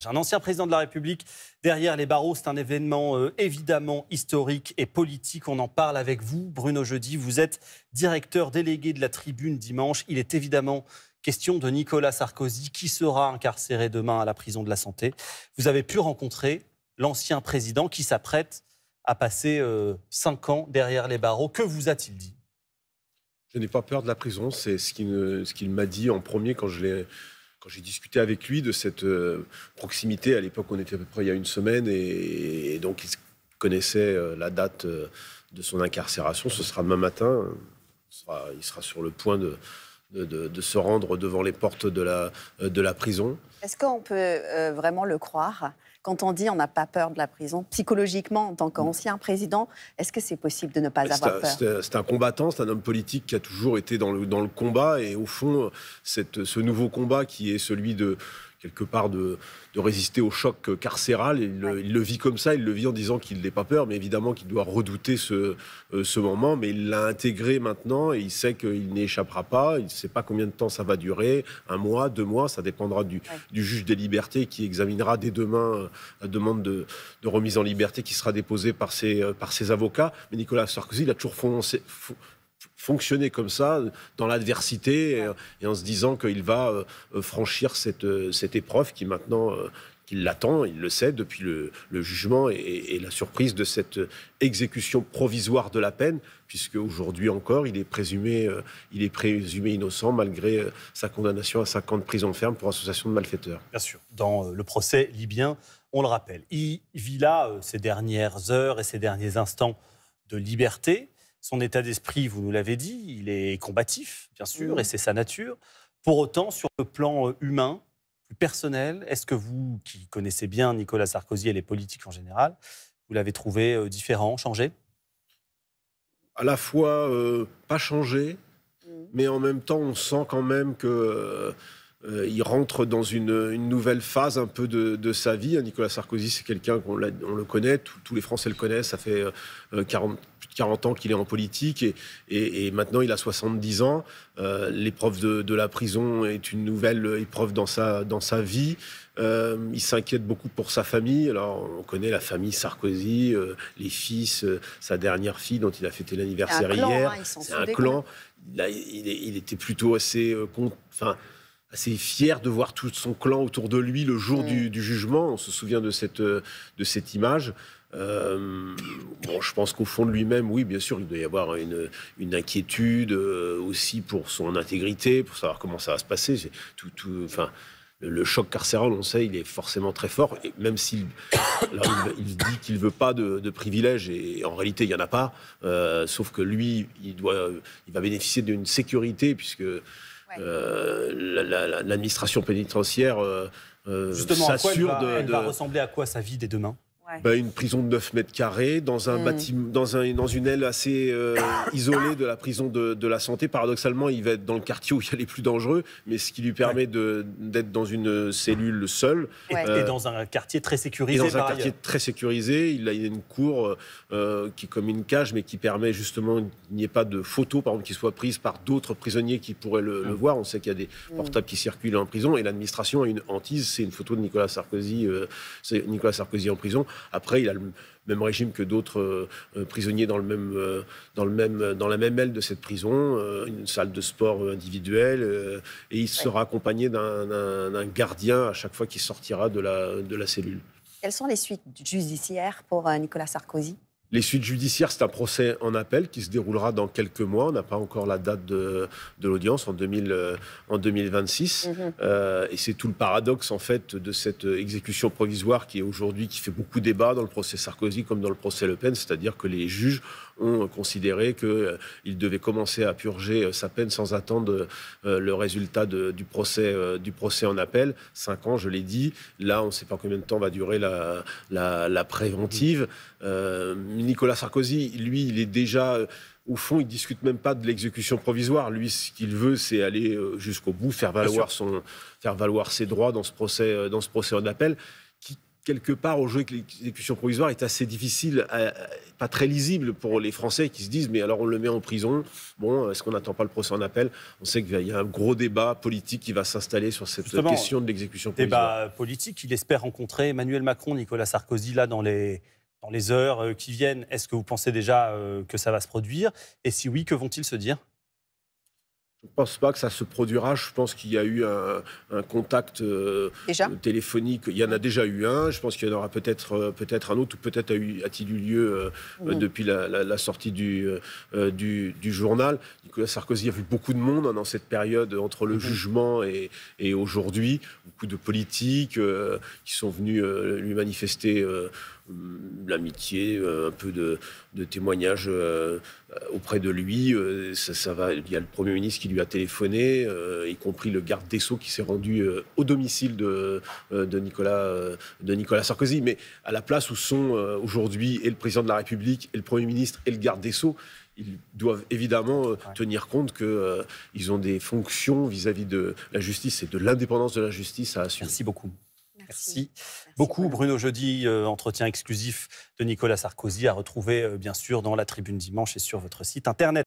Un ancien président de la République derrière les barreaux, c'est un événement évidemment historique et politique. On en parle avec vous, Bruno Jeudi. Vous êtes directeur délégué de la Tribune dimanche. Il est évidemment question de Nicolas Sarkozy, qui sera incarcéré demain à la prison de la Santé. Vous avez pu rencontrer l'ancien président qui s'apprête à passer 5 ans derrière les barreaux. Que vous a-t-il dit ? Je n'ai pas peur de la prison. C'est ce qu'il m'a dit en premier quand j'ai discuté avec lui de cette proximité. À l'époque, on était à peu près il y a une semaine et donc il connaissait la date de son incarcération. Ce sera demain matin. Il sera sur le point de se rendre devant les portes de la prison. Est-ce qu'on peut vraiment le croire quand on dit on n'a pas peur de la prison? Psychologiquement, en tant qu'ancien président, est-ce que c'est possible de ne pas avoir peur? C'est un combattant, c'est un homme politique qui a toujours été dans le combat. Et au fond, ce nouveau combat qui est celui de quelque part de résister au choc carcéral. Il le vit comme ça, il le vit en disant qu'il n'ait pas peur, mais évidemment qu'il doit redouter ce moment. Mais il l'a intégré maintenant et il sait qu'il n'y échappera pas. Il ne sait pas combien de temps ça va durer, 1 mois, 2 mois, ça dépendra du juge des libertés qui examinera dès demain la demande de remise en liberté qui sera déposée par ses avocats. Mais Nicolas Sarkozy, il a toujours fonctionner comme ça, dans l'adversité, et en se disant qu'il va franchir cette épreuve qui maintenant, qu'il l'attend, il le sait, depuis le jugement et la surprise de cette exécution provisoire de la peine, puisque aujourd'hui encore, il est présumé innocent, malgré sa condamnation à 5 ans de prison ferme pour association de malfaiteurs. Bien sûr, dans le procès libyen, on le rappelle. Il vit là ces dernières heures et ces derniers instants de liberté. Son état d'esprit, vous nous l'avez dit, il est combatif, bien sûr, et c'est sa nature. Pour autant, sur le plan humain, plus personnel, est-ce que vous, qui connaissez bien Nicolas Sarkozy et les politiques en général, vous l'avez trouvé différent, changé ? À la fois pas changé, mais en même temps, on sent quand même que... il rentre dans une nouvelle phase un peu de sa vie. Nicolas Sarkozy, c'est quelqu'un on le connaît, tous les Français le connaissent, ça fait plus de 40 ans qu'il est en politique et maintenant il a 70 ans. L'épreuve de la prison est une nouvelle épreuve dans sa vie. Il s'inquiète beaucoup pour sa famille. Alors, on connaît la famille Sarkozy, les fils, sa dernière fille dont il a fêté l'anniversaire hier. C'est un clan. Là, il était plutôt assez fier de voir tout son clan autour de lui le jour du jugement. On se souvient de cette image. Je pense qu'au fond de lui-même, oui, bien sûr, il doit y avoir une inquiétude aussi pour son intégrité, pour savoir comment ça va se passer. Le choc carcéral, on sait, il est forcément très fort. Et même s'il il dit qu'il ne veut pas de privilèges, et en réalité, il n'y en a pas. Sauf que lui, il va bénéficier d'une sécurité, puisque l'administration pénitentiaire s'assure elle va ressembler à quoi sa vie dès demain ? Une prison de 9 mètres carrés, dans un bâtiment, dans une aile assez isolée de la prison de la Santé. Paradoxalement, il va être dans le quartier où il y a les plus dangereux, mais ce qui lui permet d'être dans une cellule seule. Et dans un quartier très sécurisé. Très sécurisé. Il a une cour qui est comme une cage, mais qui permet justement qu'il n'y ait pas de photos, par exemple, qui soient prises par d'autres prisonniers qui pourraient le voir. On sait qu'il y a des portables qui circulent en prison, et l'administration a une hantise, c'est une photo de Nicolas Sarkozy en prison. Après, il a le même régime que d'autres prisonniers dans la même aile de cette prison, une salle de sport individuelle, et il sera accompagné d'un gardien à chaque fois qu'il sortira de la cellule. Quelles sont les suites judiciaires pour Nicolas Sarkozy ? Les suites judiciaires, c'est un procès en appel qui se déroulera dans quelques mois. On n'a pas encore la date de l'audience en 2026. Et c'est tout le paradoxe, en fait, de cette exécution provisoire qui fait beaucoup débat dans le procès Sarkozy comme dans le procès Le Pen. C'est-à-dire que les juges ont considéré qu'il devait commencer à purger sa peine sans attendre le résultat du procès en appel. 5 ans, je l'ai dit. Là, on ne sait pas combien de temps va durer la préventive. Nicolas Sarkozy, lui, il est déjà... Au fond, il ne discute même pas de l'exécution provisoire. Lui, ce qu'il veut, c'est aller jusqu'au bout, faire valoir ses droits dans ce procès en appel, qui quelque part, au jeu avec l'exécution provisoire est assez difficile, pas très lisible pour les Français qui se disent mais alors on le met en prison, bon, est-ce qu'on n'attend pas le procès en appel? On sait qu'il y a un gros débat politique qui va s'installer sur cette question de l'exécution provisoire. Débat politique, il espère rencontrer Emmanuel Macron, Nicolas Sarkozy, là, dans les heures qui viennent. Est-ce que vous pensez déjà que ça va se produire? Et si oui, que vont-ils se dire? Je ne pense pas que ça se produira. Je pense qu'il y a eu un contact téléphonique. Il y en a déjà eu un. Je pense qu'il y en aura peut-être un autre, ou peut-être a-t-il eu lieu depuis la sortie du journal. Nicolas Sarkozy a vu beaucoup de monde dans cette période entre le jugement et aujourd'hui. Beaucoup de politiques qui sont venus lui manifester l'amitié, un peu de témoignages auprès de lui. Il y a le Premier ministre qui lui a téléphoné, y compris le garde des Sceaux qui s'est rendu au domicile de Nicolas Sarkozy. Mais à la place où sont aujourd'hui et le président de la République, et le Premier ministre, et le garde des Sceaux, ils doivent évidemment tenir compte qu'ils ont des fonctions vis-à-vis de la justice et de l'indépendance de la justice à assurer. Merci beaucoup. Merci beaucoup, Bruno Jeudi. Entretien exclusif de Nicolas Sarkozy à retrouver, bien sûr, dans la Tribune Dimanche et sur votre site internet.